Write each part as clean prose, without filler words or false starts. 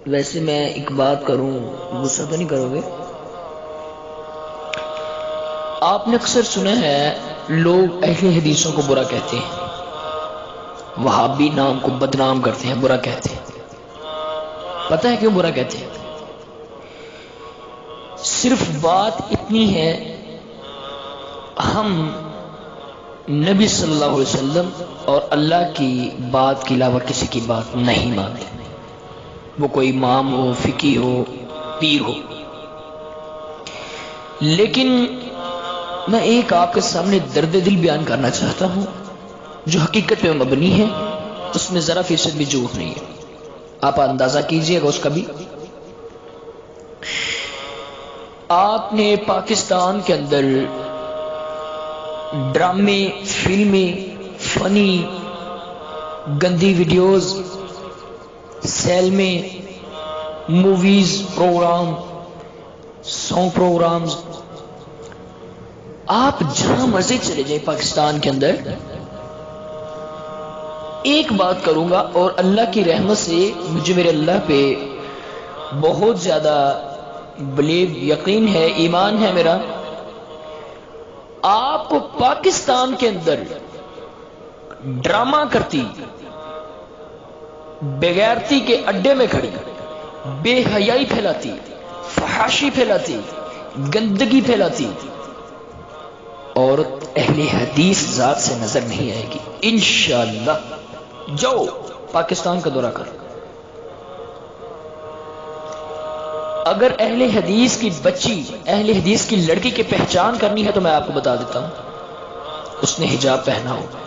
ویسے میں ایک بات کروں، غصہ تو نہیں کرو گے؟ آپ نے اکثر سنا ہے لوگ اہل حدیثوں کو برا کہتے ہیں، وہابی نام کو بدنام کرتے ہیں، برا کہتے ہیں۔ پتہ ہے کیوں برا کہتے ہیں؟ صرف بات اتنی ہے، ہم نبی صلی اللہ علیہ وسلم اور اللہ کی بات کے علاوہ کسی کی بات نہیں مانتے، وہ کوئی امام ہو، فقی ہو، پیر ہو۔ لیکن میں ایک آپ کے سامنے درد دل بیان کرنا چاہتا ہوں جو حقیقت میں مبنی ہے، اس میں ذرا فیصد بھی جھوٹ نہیں ہے۔ آپ اندازہ کیجئے گا اس کا بھی۔ آپ نے پاکستان کے اندر ڈرامے، فلمیں، فنی گندی ویڈیوز، سیلمیں، موویز، پروگرام، سانگ پروگرامز، آپ جہاں مرضی چلے جائیں پاکستان کے اندر، ایک بات کروں گا اور اللہ کی رحمت سے مجھے میرے اللہ پہ بہت زیادہ یقین ہے، ایمان ہے میرا، آپ کو پاکستان کے اندر ڈرامہ کرتی، بغیرتی کے اڈے میں کھڑی، بے حیائی پھیلاتی، فحاشی پھیلاتی، گندگی پھیلاتی عورت اہل حدیث ذات سے نظر نہیں آئے گی انشاءاللہ۔ جاؤ پاکستان کا دورہ کر، اگر اہل حدیث کی بچی، اہل حدیث کی لڑکی کی پہچان کرنی ہے تو میں آپ کو بتا دیتا ہوں، اس نے حجاب پہنا ہوگا،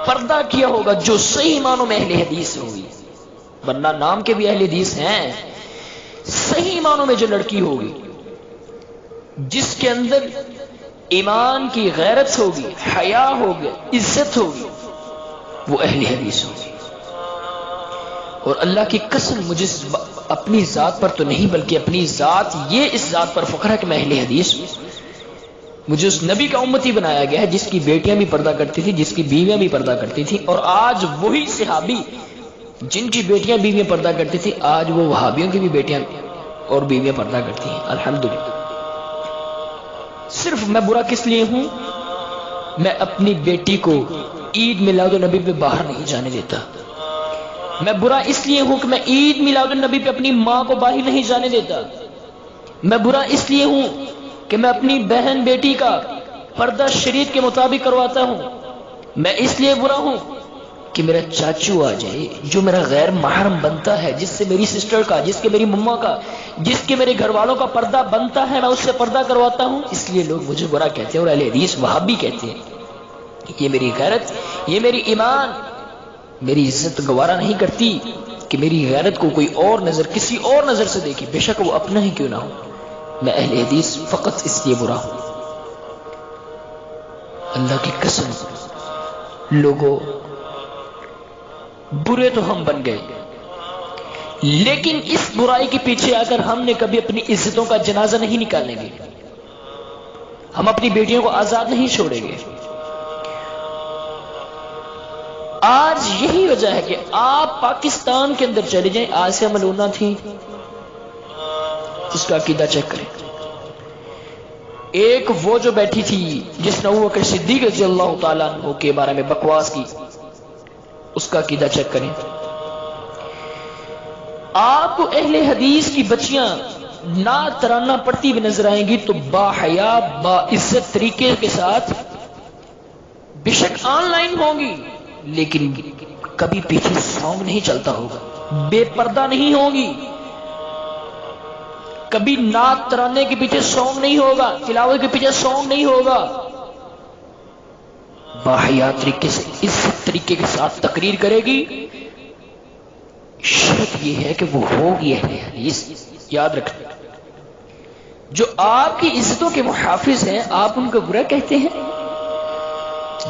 پردہ کیا ہوگا، جو صحیح معنوں میں اہل حدیث ہوگی، ورنہ نام کے بھی اہل حدیث ہیں۔ صحیح معنوں میں جو لڑکی ہوگی، جس کے اندر ایمان کی غیرت ہوگی، حیا ہوگی، عزت ہوگی، وہ اہل حدیث ہوگی۔ اور اللہ کی قسم مجھے اپنی ذات پر تو نہیں بلکہ اپنی ذات، یہ اس ذات پر فخر ہے کہ میں اہل حدیث ہوں۔ مجھے اس نبی کا امتی بنایا گیا ہے جس کی بیٹیاں بھی پردہ کرتی تھی، جس کی بیویاں بھی پردہ کرتی تھی، اور آج وہی صحابی جن کی بیٹیاں بیویاں پردہ کرتی تھی، آج وہ وہابیوں کی بھی بیٹیاں اور بیویاں پردہ کرتی ہیں، الحمدللہ۔ صرف میں برا کس لیے ہوں؟ میں اپنی بیٹی کو عید میلاد النبی پہ باہر نہیں جانے دیتا۔ میں برا اس لیے ہوں کہ میں عید میلاد النبی پہ اپنی ماں کو باہر نہیں جانے دیتا۔ میں برا اس لیے ہوں کہ میں اپنی بہن بیٹی کا پردہ شریعت کے مطابق کرواتا ہوں۔ میں اس لیے برا ہوں کہ میرا چاچو آ جائے جو میرا غیر محرم بنتا ہے، جس سے میری سسٹر کا، جس کے میری مما کا، جس کے میرے گھر والوں کا پردہ بنتا ہے، میں اس سے پردہ کرواتا ہوں، اس لیے لوگ مجھے برا کہتے ہیں اور اہل حدیث وہابی کہتے ہیں۔ یہ میری غیرت، یہ میری ایمان، میری عزت گوارا نہیں کرتی کہ میری غیرت کو کوئی اور نظر، کسی اور نظر سے دیکھی، بے شک وہ اپنا ہی کیوں نہ ہو۔ میں اہل حدیث فقط اس لیے برا ہوں۔ اللہ کی قسم لوگوں، برے تو ہم بن گئے، لیکن اس برائی کے پیچھے اگر ہم نے کبھی اپنی عزتوں کا جنازہ نہیں نکالیں گے، ہم اپنی بیٹیوں کو آزاد نہیں چھوڑیں گے۔ آج یہی وجہ ہے کہ آپ پاکستان کے اندر چلے جائیں، آسیہ ملونہ تھی، اس کا عقیدہ چیک کریں۔ ایک وہ جو بیٹھی تھی جس نے ابوبکر صدیق رضی اللہ تعالیٰ عنہ کے بارے میں بکواس کی، اس کا عقیدہ چیک کریں۔ آپ کو اہل حدیث کی بچیاں نعت ترانہ پڑھتی ہوئی نظر آئیں گی تو با حیا، با عزت طریقے کے ساتھ بے شک آن لائن ہوں گی، لیکن کبھی پیچھے سانگ نہیں چلتا ہوگا، بے پردہ نہیں ہوگی، کبھی نعت ترانے کے پیچھے سانگ نہیں ہوگا، تلاوت کے پیچھے سانگ نہیں ہوگا، باحیا طریقے سے، عزت طریقے کے ساتھ تقریر کرے گی۔ شرط یہ ہے کہ وہ ہوگی اہل حدیث۔ یاد رکھنا، جو آپ کی عزتوں کے محافظ ہیں آپ ان کو برا کہتے ہیں،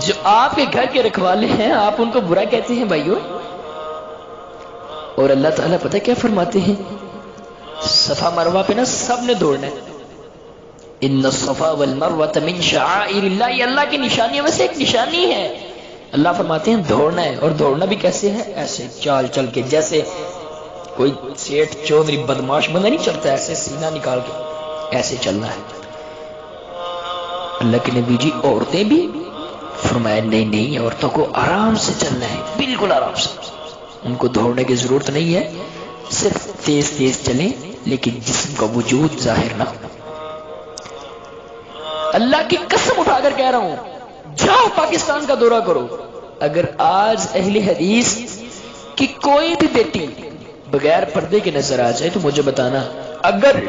جو آپ کے گھر کے رکھوالے ہیں آپ ان کو برا کہتے ہیں بھائیو۔ اور اللہ تعالیٰ پتہ کیا فرماتے ہیں؟ صفا مروہ پہ نا سب نے دوڑنا ہے۔ ان الصفا والمروہ من شعائر اللہ، یہ اللہ کی نشانیوں میں سے ایک نشانی ہے۔ اللہ فرماتے ہیں دوڑنا ہے، اور دوڑنا بھی کیسے ہے؟ ایسے چال چل کے، جیسے کوئی سیٹھ چودھری بدماش بندہ نہیں چلتا ایسے سینہ نکال کے، ایسے چلنا ہے۔ اللہ کے نبی جی عورتیں بھی؟ فرمایا نہیں نہیں، عورتوں کو آرام سے چلنا ہے، بالکل آرام سے، ان کو دوڑنے کی ضرورت نہیں ہے، صرف تیز تیز چلیں لیکن جسم کا وجود ظاہر نہ ہو۔ اللہ کی قسم اٹھا کر کہہ رہا ہوں، جاؤ پاکستان کا دورہ کرو، اگر آج اہل حدیث کی کوئی بھی بیٹی بغیر پردے کے نظر آ جائے تو مجھے بتانا، اگر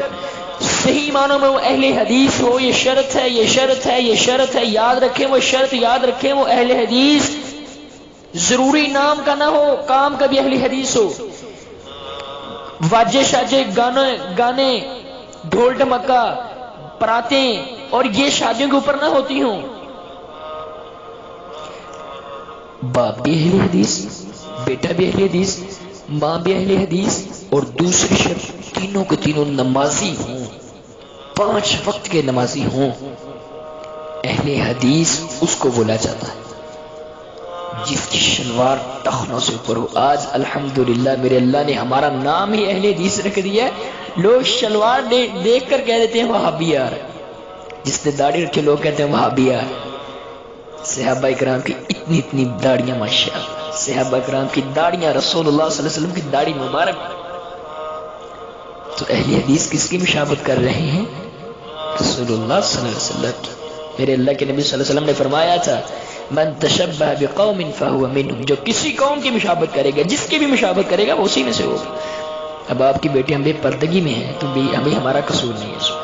صحیح معنوں میں وہ اہل حدیث ہو، یہ شرط ہے، یہ شرط ہے، یہ شرط ہے، یاد رکھیں وہ شرط، یاد رکھیں وہ اہل حدیث ضروری نام کا نہ ہو، کام کا بھی اہل حدیث ہو، واجے شاجے گانے ڈھول ڈمکا پراتیں اور یہ شادیوں کے اوپر نہ ہوتی ہوں، باپ بھی اہل حدیث، بیٹا بھی اہل حدیث، ماں بھی اہل حدیث، اور دوسری شرط تینوں کے تینوں نمازی ہوں، 5 وقت کے نمازی ہوں۔ اہل حدیث اس کو بولا جاتا ہے جس کی شلوار ٹخنوں سے اوپر ہو۔ آج الحمدللہ میرے اللہ نے ہمارا نام ہی اہل حدیث رکھ دیا ہے، لوگ شلوار دیکھ کر کہہ دیتے ہیں وہابی یار، جس نے داڑھی رکھے لوگ کہتے ہیں وہابی یار۔ صحابہ کرام کی اتنی داڑیاں، ماشاءاللہ صحابہ کرام کی داڑیاں، رسول اللہ صلی اللہ علیہ وسلم کی داڑھی مبارک۔ تو اہل حدیث کس کی مشابہت کر رہے ہیں؟ رسول اللہ صلی اللہ علیہ وسلم کی۔ میرے اللہ کے نبی صلی اللہ علیہ وسلم نے فرمایا تھا، من تشبہ بقوم فہو منہم، جو کسی قوم کی مشابہت کرے گا، جس کی بھی مشابہت کرے گا وہ اسی میں سے ہوگا۔ اب آپ کی بیٹی ہم بے پردگی میں ہیں تو ہمیں ہمارا قصور نہیں ہے اس میں،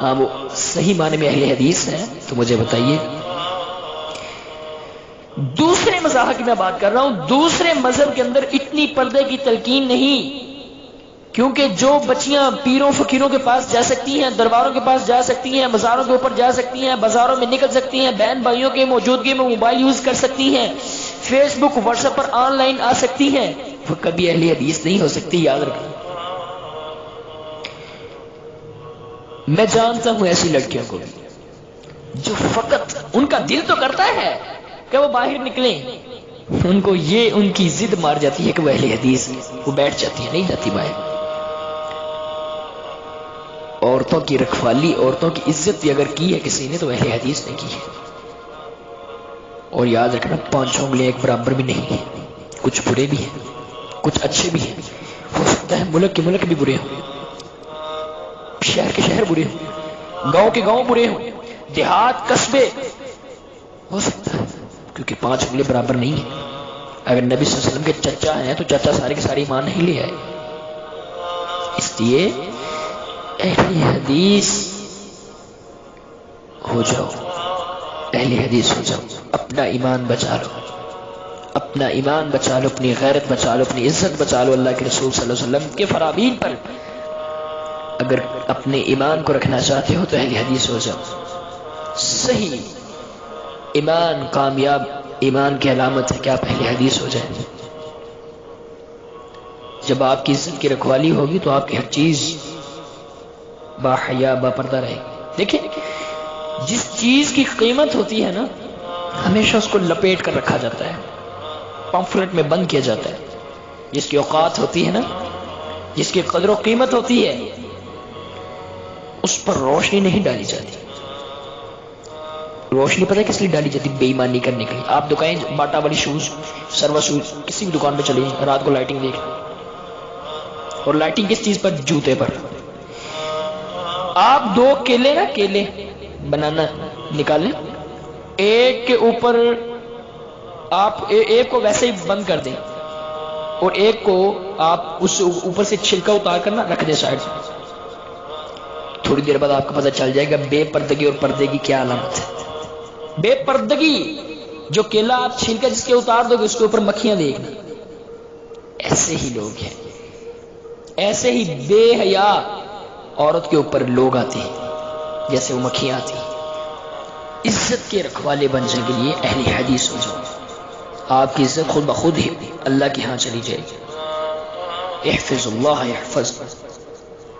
ہاں وہ صحیح معنی میں اہل حدیث ہے تو مجھے بتائیے۔ دوسرے مذاہب کی میں بات کر رہا ہوں، دوسرے مذہب کے اندر اتنی پردے کی تلقین نہیں، کیونکہ جو بچیاں پیروں فقیروں کے پاس جا سکتی ہیں، درباروں کے پاس جا سکتی ہیں، مزاروں کے اوپر جا سکتی ہیں، بازاروں میں نکل سکتی ہیں، بہن بھائیوں کے موجودگی میں موبائل یوز کر سکتی ہیں، فیس بک واٹس ایپ پر آن لائن آ سکتی ہیں، وہ کبھی اہل حدیث نہیں ہو سکتی، یاد رکھیں۔ میں جانتا ہوں ایسی لڑکیوں کو جو فقط ان کا دل تو کرتا ہے کہ وہ باہر نکلیں، ان کو یہ ان کی ضد مار جاتی ہے کہ وہ اہل حدیث ہیں، وہ بیٹھ جاتی ہیں، نہیں جاتی باہر۔ عورتوں کی رکھوالی، عورتوں کی عزت بھی اگر کی ہے کسی نے تو اہل حدیث نے کی ہے۔ اور یاد رکھنا 5 انگلیاں ایک برابر بھی نہیں ہیں، کچھ برے بھی ہیں، کچھ اچھے بھی ہیں، ہو سکتا ہے ملک کے ملک بھی برے ہوں، شہر کے شہر برے ہوں، گاؤں کے گاؤں برے ہوں، دیہات قصبے، ہو سکتا ہے، کیونکہ 5 انگلیں برابر نہیں ہیں۔ اگر نبی صلی اللہ علیہ وسلم کے چچا ہیں تو چچا سارے کے ساری ایمان نہیں لے آئے، اس لیے اہل حدیث ہو جاؤ، اہل حدیث ہو جاؤ، اپنا ایمان بچا لو، اپنا ایمان بچا لو، اپنی غیرت بچا لو، اپنی عزت بچا لو۔ اللہ کے رسول صلی اللہ علیہ وسلم کے فرامین پر اگر اپنے ایمان کو رکھنا چاہتے ہو تو اہل حدیث ہو جاؤ۔ صحیح ایمان، کامیاب ایمان کی علامت ہے کہ آپ اہل حدیث ہو جائیں۔ جب آپ کی عزت کی رکھوالی ہوگی تو آپ کی ہر چیز با حیا با پردہ رہے گی۔ دیکھیں جس چیز کی قیمت ہوتی ہے نا، ہمیشہ اس کو لپیٹ کر رکھا جاتا ہے، پمفلٹ میں بند کیا جاتا ہے۔ جس کی اوقات ہوتی ہے نا، جس کی قدر و قیمت ہوتی ہے، اس پر روشنی نہیں ڈالی جاتی۔ روشنی پتہ ہے کس لیے ڈالی جاتی؟ بے ایمانی کرنے کے لیے۔ آپ دکانیں باٹا والی شوز، سروا شوز، کسی بھی دکان پہ چلے جائیں، رات کو لائٹنگ دیکھ، اور لائٹنگ کس چیز پر؟ جوتے پر۔ آپ 2 کیلے نا، کیلے بنانا نکالیں، ایک کے اوپر آپ ایک کو ویسے ہی بند کر دیں اور ایک کو آپ اس اوپر سے چھلکا اتار کر نہ رکھ دیں سائڈ سے۔ تھوڑی دیر بعد آپ کو پتہ چل جائے گا بے پردگی اور پردے کی کیا علامت ہے۔ بے پردگی، جو کیلا آپ چھلکا جس کے اتار دو گے اس کے اوپر مکھیاں دیکھنا، ایسے ہی لوگ ہیں، ایسے ہی بے حیا عورت کے اوپر لوگ آتے ہیں جیسے وہ مکھیاں آتی ہیں۔ عزت کے رکھوالے بننے کے لیے اہل حدیث ہو جاؤ، آپ کی عزت خود بخود ہی اللہ کے ہاں چلی جائے گی۔ احفظ اللہ یحفظ،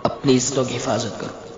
اپنی عزتوں کی حفاظت کرو۔